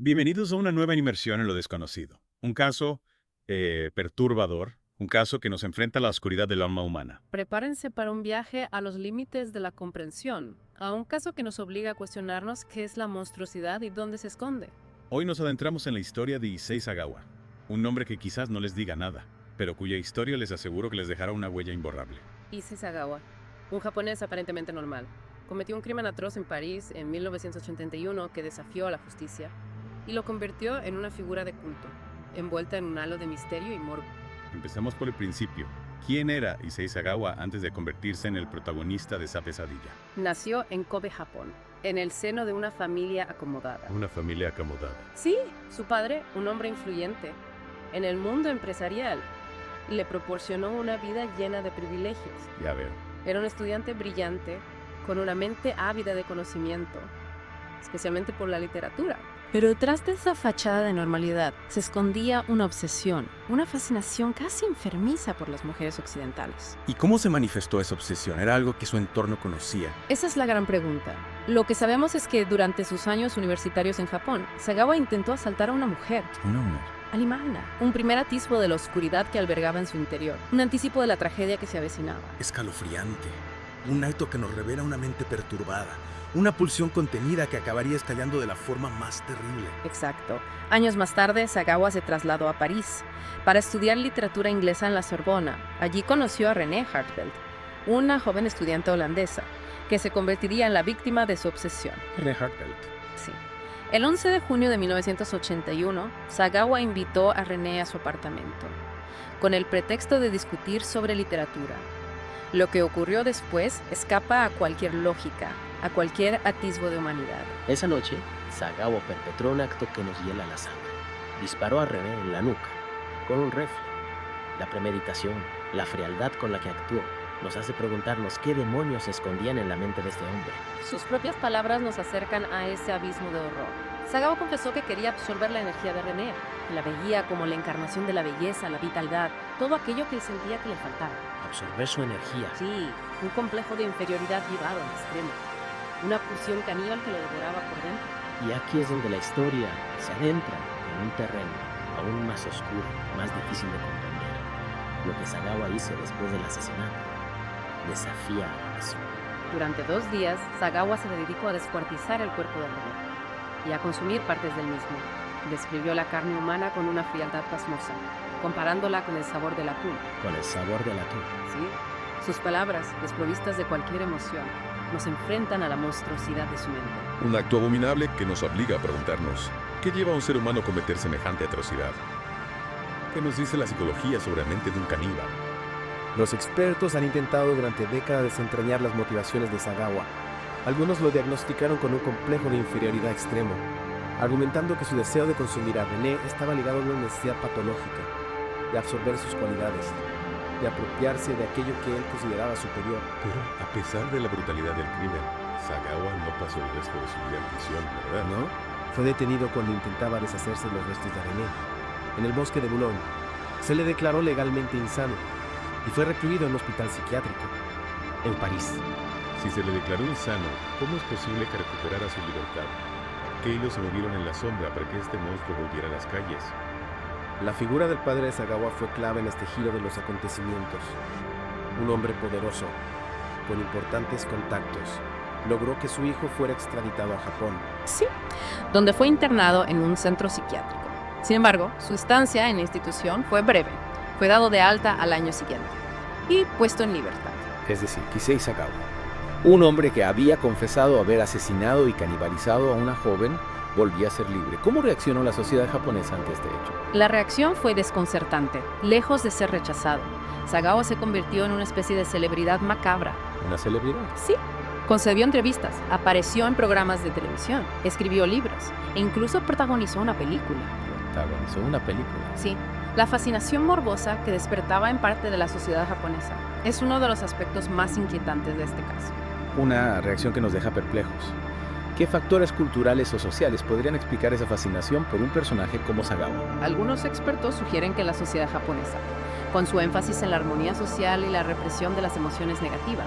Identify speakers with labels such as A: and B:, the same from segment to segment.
A: Bienvenidos a una nueva inmersión en lo desconocido. Un caso perturbador, un caso que nos enfrenta a la oscuridad del alma humana.
B: Prepárense para un viaje a los límites de la comprensión, a un caso que nos obliga a cuestionarnos qué es la monstruosidad y dónde se esconde.
A: Hoy nos adentramos en la historia de Issei Sagawa, un nombre que quizás no les diga nada, pero cuya historia les aseguro que les dejará una huella imborrable.
B: Issei Sagawa, un japonés aparentemente normal, cometió un crimen atroz en París en 1981 que desafió a la justicia y lo convirtió en una figura de culto, envuelta en un halo de misterio y morbo.
A: Empezamos por el principio. ¿Quién era Issei Sagawa antes de convertirse en el protagonista de esa pesadilla?
B: Nació en Kobe, Japón, en el seno de una familia acomodada.
A: Una familia acomodada.
B: Sí, su padre, un hombre influyente en el mundo empresarial, le proporcionó una vida llena de privilegios.
A: Ya veo.
B: Era un estudiante brillante, con una mente ávida de conocimiento, especialmente por la literatura. Pero detrás de esa fachada de normalidad se escondía una obsesión, una fascinación casi enfermiza por las mujeres occidentales.
C: ¿Y cómo se manifestó esa obsesión? ¿Era algo que su entorno conocía?
B: Esa es la gran pregunta. Lo que sabemos es que durante sus años universitarios en Japón, Sagawa intentó asaltar a una mujer,
C: Una mujer.
B: a Limana, un primer atisbo de la oscuridad que albergaba en su interior, un anticipo de la tragedia que se avecinaba.
C: Escalofriante. Un acto que nos revela una mente perturbada. Una pulsión contenida que acabaría estallando de la forma más terrible.
B: Exacto. Años más tarde, Sagawa se trasladó a París para estudiar literatura inglesa en la Sorbona. Allí conoció a René Hartevelt, una joven estudiante holandesa, que se convertiría en la víctima de su obsesión.
C: René Hartevelt.
B: Sí. El 11 de junio de 1981, Sagawa invitó a René a su apartamento, con el pretexto de discutir sobre literatura. Lo que ocurrió después escapa a cualquier lógica, a cualquier atisbo de humanidad.
D: Esa noche, Sagawa perpetró un acto que nos hiela la sangre. Disparó a René en la nuca, con un rifle. La premeditación, la frialdad con la que actuó, nos hace preguntarnos qué demonios se escondían en la mente de este hombre.
B: Sus propias palabras nos acercan a ese abismo de horror. Sagawa confesó que quería absorber la energía de René, que la veía como la encarnación de la belleza, la vitalidad, todo aquello que él sentía que le faltaba.
D: Absorber su energía.
B: Sí, un complejo de inferioridad llevado al extremo. Una pulsión caníbal que lo devoraba por dentro.
D: Y aquí es donde la historia se adentra en un terreno aún más oscuro, más difícil de comprender. Lo que Sagawa hizo después del asesinato desafía a la razón.
B: Durante 2 días, Sagawa se dedicó a descuartizar el cuerpo de René y a consumir partes del mismo. Describió la carne humana con una frialdad pasmosa, comparándola con el sabor del atún.
D: Con el sabor del atún.
B: ¿Sí? Sus palabras, desprovistas de cualquier emoción, nos enfrentan a la monstruosidad de su mente.
E: Un acto abominable que nos obliga a preguntarnos, ¿qué lleva a un ser humano a cometer semejante atrocidad? ¿Qué nos dice la psicología sobre la mente de un caníbal?
F: Los expertos han intentado durante décadas desentrañar las motivaciones de Sagawa. Algunos lo diagnosticaron con un complejo de inferioridad extremo, argumentando que su deseo de consumir a René estaba ligado a una necesidad patológica, de absorber sus cualidades, de apropiarse de aquello que él consideraba superior.
E: Pero a pesar de la brutalidad del crimen, Sagawa no pasó el resto de su vida en prisión, ¿verdad?
F: ¿No? Fue detenido cuando intentaba deshacerse de los restos de René, en el bosque de Boulogne. Se le declaró legalmente insano y fue recluido en un hospital psiquiátrico, en París.
E: Si se le declaró insano, ¿cómo es posible que recuperara su libertad? ¿Qué hilos se movieron en la sombra para que este monstruo volviera a las calles?
F: La figura del padre de Sagawa fue clave en este giro de los acontecimientos. Un hombre poderoso, con importantes contactos, logró que su hijo fuera extraditado a Japón.
B: Sí, donde fue internado en un centro psiquiátrico. Sin embargo, su estancia en la institución fue breve. Fue dado de alta al año siguiente y puesto en libertad.
G: Es decir, Issei Sagawa, un hombre que había confesado haber asesinado y canibalizado a una joven, volvía a ser libre. ¿Cómo reaccionó la sociedad japonesa ante este hecho?
B: La reacción fue desconcertante, lejos de ser rechazado. Sagawa se convirtió en una especie de celebridad macabra.
G: ¿Una celebridad?
B: Sí, concedió entrevistas, apareció en programas de televisión, escribió libros e incluso protagonizó una película.
G: Protagonizó una película.
B: Sí, la fascinación morbosa que despertaba en parte de la sociedad japonesa es uno de los aspectos más inquietantes de este caso.
G: Una reacción que nos deja perplejos. ¿Qué factores culturales o sociales podrían explicar esa fascinación por un personaje como Sagawa?
B: Algunos expertos sugieren que la sociedad japonesa, con su énfasis en la armonía social y la represión de las emociones negativas,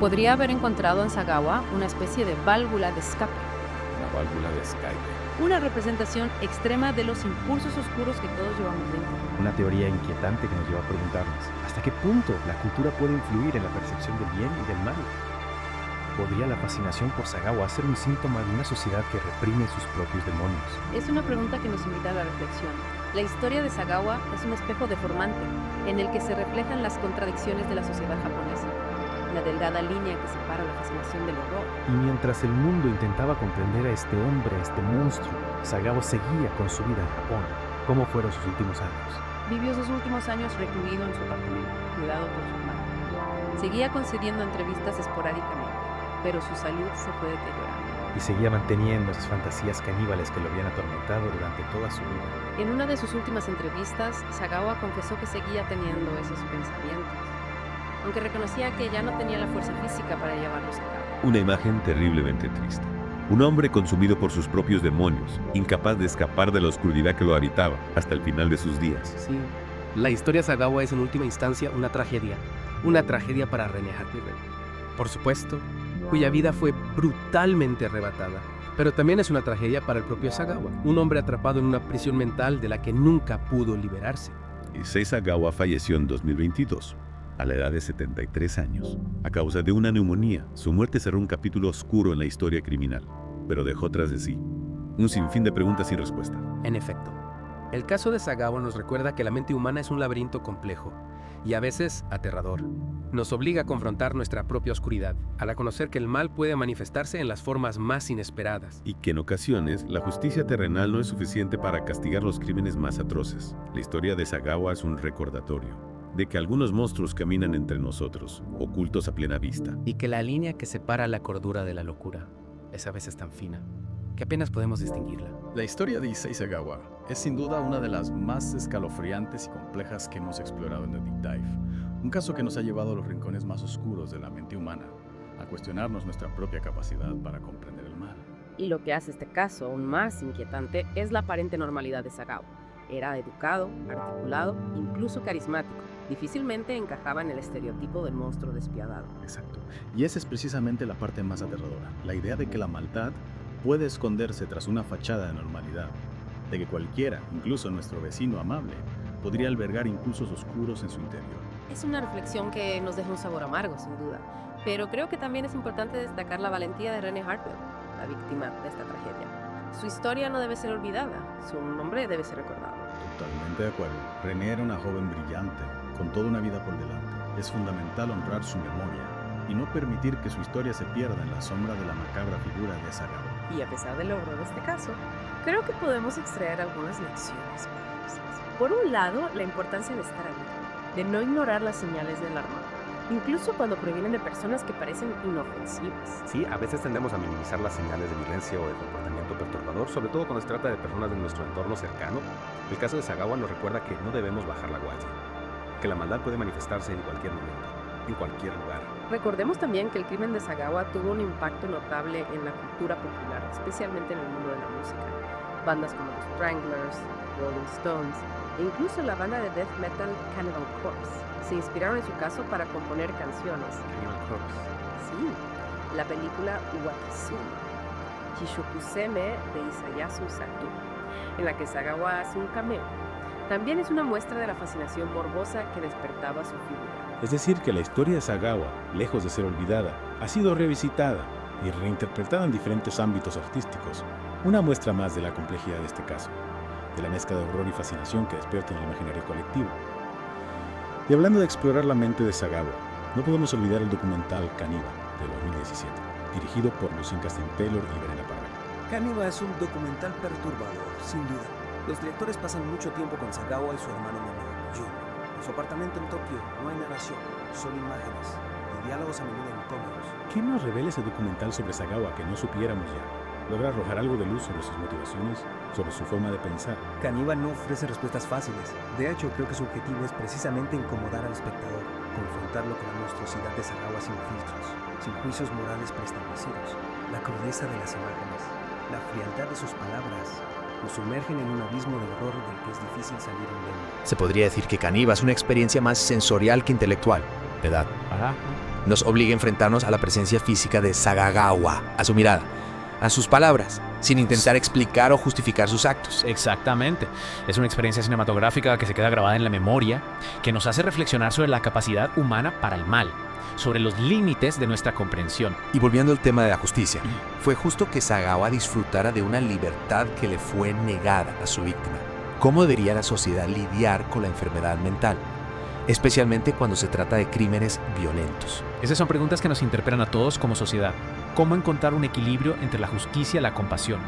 B: podría haber encontrado en Sagawa una especie de válvula de escape.
G: Una válvula de escape.
B: una representación extrema de los impulsos oscuros que todos llevamos dentro.
H: Una teoría inquietante que nos lleva a preguntarnos, ¿hasta qué punto la cultura puede influir en la percepción del bien y del mal? ¿Podría la fascinación por Sagawa ser un síntoma de una sociedad que reprime sus propios demonios?
B: Es una pregunta que nos invita a la reflexión. La historia de Sagawa es un espejo deformante en el que se reflejan las contradicciones de la sociedad japonesa, la delgada línea que separa la fascinación del horror.
H: Y mientras el mundo intentaba comprender a este hombre, a este monstruo, Sagawa seguía con su vida en Japón. ¿Cómo fueron sus últimos años?
B: Vivió sus últimos años recluido en su apartamento, cuidado por su hermano. Seguía concediendo entrevistas esporádicamente, pero su salud se fue deteriorando.
H: Y seguía manteniendo esas fantasías caníbales que lo habían atormentado durante toda su vida.
B: En una de sus últimas entrevistas, Sagawa confesó que seguía teniendo esos pensamientos, aunque reconocía que ya no tenía la fuerza física para llevarlos a cabo.
I: Una imagen terriblemente triste. Un hombre consumido por sus propios demonios, incapaz de escapar de la oscuridad que lo habitaba hasta el final de sus días.
J: Sí, la historia de Sagawa es en última instancia una tragedia para René Hartwig, por supuesto, cuya vida fue brutalmente arrebatada. Pero también es una tragedia para el propio Sagawa, un hombre atrapado en una prisión mental de la que nunca pudo liberarse.
I: Issei Sagawa falleció en 2022, a la edad de 73 años, a causa de una neumonía. Su muerte cerró un capítulo oscuro en la historia criminal, pero dejó tras de sí un sinfín de preguntas sin respuesta.
J: En efecto, el caso de Sagawa nos recuerda que la mente humana es un laberinto complejo y a veces aterrador. Nos obliga a confrontar nuestra propia oscuridad, al reconocer que el mal puede manifestarse en las formas más inesperadas.
I: Y que en ocasiones la justicia terrenal no es suficiente para castigar los crímenes más atroces. La historia de Sagawa es un recordatorio de que algunos monstruos caminan entre nosotros, ocultos a plena vista.
J: Y que la línea que separa la cordura de la locura es a veces tan fina que apenas podemos distinguirla.
K: La historia de Issei Sagawa es sin duda una de las más escalofriantes y complejas que hemos explorado en The Deep Dive. Un caso que nos ha llevado a los rincones más oscuros de la mente humana, a cuestionarnos nuestra propia capacidad para comprender el mal.
B: Y lo que hace este caso aún más inquietante es la aparente normalidad de Sagawa. Era educado, articulado, incluso carismático. Difícilmente encajaba en el estereotipo del monstruo despiadado.
K: Exacto. Y esa es precisamente la parte más aterradora. La idea de que la maldad puede esconderse tras una fachada de normalidad. De que cualquiera, incluso nuestro vecino amable, podría albergar impulsos oscuros en su interior.
B: Es una reflexión que nos deja un sabor amargo, sin duda. Pero creo que también es importante destacar la valentía de René Hartwig, la víctima de esta tragedia. Su historia no debe ser olvidada, su nombre debe ser recordado.
K: Totalmente de acuerdo. René era una joven brillante, con toda una vida por delante. Es fundamental honrar su memoria y no permitir que su historia se pierda en la sombra de la macabra figura de Sagawa.
B: Y a pesar del horror de este caso, creo que podemos extraer algunas lecciones valiosas. Por un lado, la importancia de estar alerta, de no ignorar las señales de alarma, incluso cuando provienen de personas que parecen inofensivas.
L: Sí, a veces tendemos a minimizar las señales de violencia o de comportamiento perturbador, sobre todo cuando se trata de personas de nuestro entorno cercano. El caso de Sagawa nos recuerda que no debemos bajar la guardia, que la maldad puede manifestarse en cualquier momento, en cualquier lugar.
B: Recordemos también que el crimen de Sagawa tuvo un impacto notable en la cultura popular, especialmente en el mundo de la música. Bandas como los Stranglers, Rolling Stones e incluso la banda de death metal Cannibal Corpse se inspiraron en su caso para componer canciones.
L: Cannibal Corpse.
B: Sí, la película Wakizumi, Chishokuseme de Isayasu Sato, en la que Sagawa hace un cameo. También es una muestra de la fascinación morbosa que despertaba su figura.
C: Es decir, que la historia de Sagawa, lejos de ser olvidada, ha sido revisitada y reinterpretada en diferentes ámbitos artísticos. Una muestra más de la complejidad de este caso, de la mezcla de horror y fascinación que despierta en el imaginario colectivo. Y hablando de explorar la mente de Sagawa, no podemos olvidar el documental Caniba, de 2017, dirigido por Lucien Castell-Taylor y Verena Parra.
M: Caniba es un documental perturbador, sin duda. Los directores pasan mucho tiempo con Sagawa y su hermano menor, Jun. En su apartamento en Tokio no hay narración, solo imágenes y diálogos a menudo incómodos.
C: ¿Qué nos revela ese documental sobre Sagawa que no supiéramos ya? ¿Logra arrojar algo de luz sobre sus motivaciones, sobre su forma de pensar?
M: Caniba no ofrece respuestas fáciles. De hecho, creo que su objetivo es precisamente incomodar al espectador, confrontarlo con la monstruosidad de Sagawa sin filtros, sin juicios morales preestablecidos, la crudeza de las imágenes, la frialdad de sus palabras. Nos sumergen en un abismo de horror del que es difícil salir indemne.
N: Se podría decir que Caniba es una experiencia más sensorial que intelectual, ¿verdad? Nos obliga a enfrentarnos a la presencia física de Sagawa, a su mirada, a sus palabras, sin intentar explicar o justificar sus actos.
O: Exactamente. Es una experiencia cinematográfica que se queda grabada en la memoria, que nos hace reflexionar sobre la capacidad humana para el mal, sobre los límites de nuestra comprensión.
N: Y volviendo al tema de la justicia, fue justo que Sagawa disfrutara de una libertad que le fue negada a su víctima. ¿Cómo debería la sociedad lidiar con la enfermedad mental? Especialmente cuando se trata de crímenes violentos.
O: Esas son preguntas que nos interpelan a todos como sociedad. ¿Cómo encontrar un equilibrio entre la justicia y la compasión?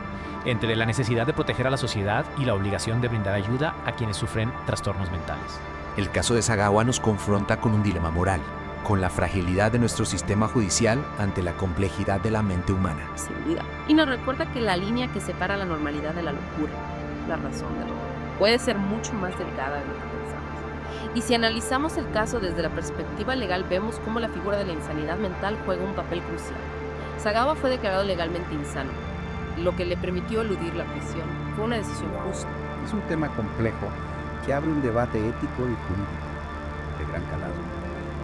O: Entre la necesidad de proteger a la sociedad y la obligación de brindar ayuda a quienes sufren trastornos mentales.
N: El caso de Sagawa nos confronta con un dilema moral, con la fragilidad de nuestro sistema judicial ante la complejidad de la mente humana.
B: Sin duda. Y nos recuerda que la línea que separa la normalidad de la locura, la razón del horror, puede ser mucho más delgada de lo que pensamos. Y si analizamos el caso desde la perspectiva legal, vemos cómo la figura de la insanidad mental juega un papel crucial. Sagawa fue declarado legalmente insano, lo que le permitió eludir la prisión. Fue una decisión justa.
P: Es un tema complejo que abre un debate ético y jurídico de gran calado.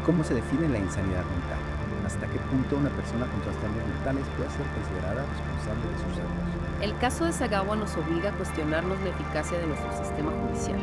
P: ¿Cómo se define la insanidad mental? ¿Hasta qué punto una persona con trastornos mentales puede ser considerada responsable de sus actos?
B: El caso de Sagawa nos obliga a cuestionarnos la eficacia de nuestro sistema judicial.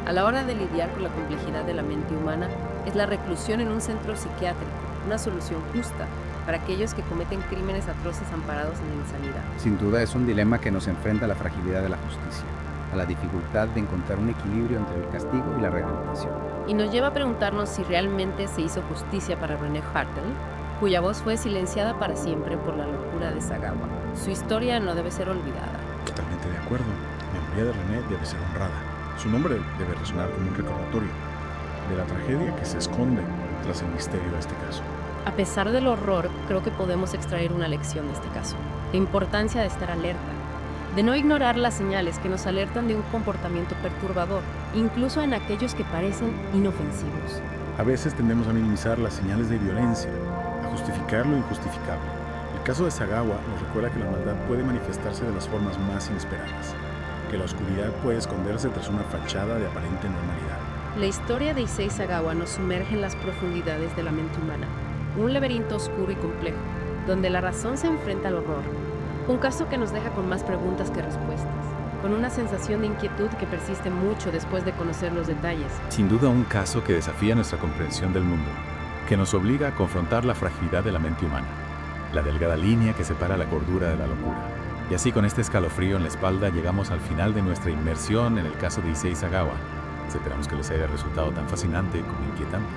B: A la hora de lidiar con la complejidad de la mente humana, es la reclusión en un centro psiquiátrico una solución justa para aquellos que cometen crímenes atroces amparados en la insanidad.
P: Sin duda es un dilema que nos enfrenta a la fragilidad de la justicia, a la dificultad de encontrar un equilibrio entre el castigo y la rehabilitación.
B: Y nos lleva a preguntarnos si realmente se hizo justicia para René Hartel, cuya voz fue silenciada para siempre por la locura de Sagawa. Su historia no debe ser olvidada.
C: Totalmente de acuerdo. La memoria de René debe ser honrada. Su nombre debe resonar como un recordatorio de la tragedia que se esconde tras el misterio de este caso.
B: A pesar del horror, creo que podemos extraer una lección de este caso. La importancia de estar alerta, de no ignorar las señales que nos alertan de un comportamiento perturbador, incluso en aquellos que parecen inofensivos.
C: A veces tendemos a minimizar las señales de violencia, a justificar lo injustificable. El caso de Sagawa nos recuerda que la maldad puede manifestarse de las formas más inesperadas, que la oscuridad puede esconderse tras una fachada de aparente normalidad.
B: La historia de Issei Sagawa nos sumerge en las profundidades de la mente humana, un laberinto oscuro y complejo, donde la razón se enfrenta al horror. Un caso que nos deja con más preguntas que respuestas, con una sensación de inquietud que persiste mucho después de conocer los detalles.
I: Sin duda un caso que desafía nuestra comprensión del mundo, que nos obliga a confrontar la fragilidad de la mente humana, la delgada línea que separa la cordura de la locura. Y así con este escalofrío en la espalda llegamos al final de nuestra inmersión en el caso de Issei Sagawa. Esperamos que les haya resultado tan fascinante como inquietante.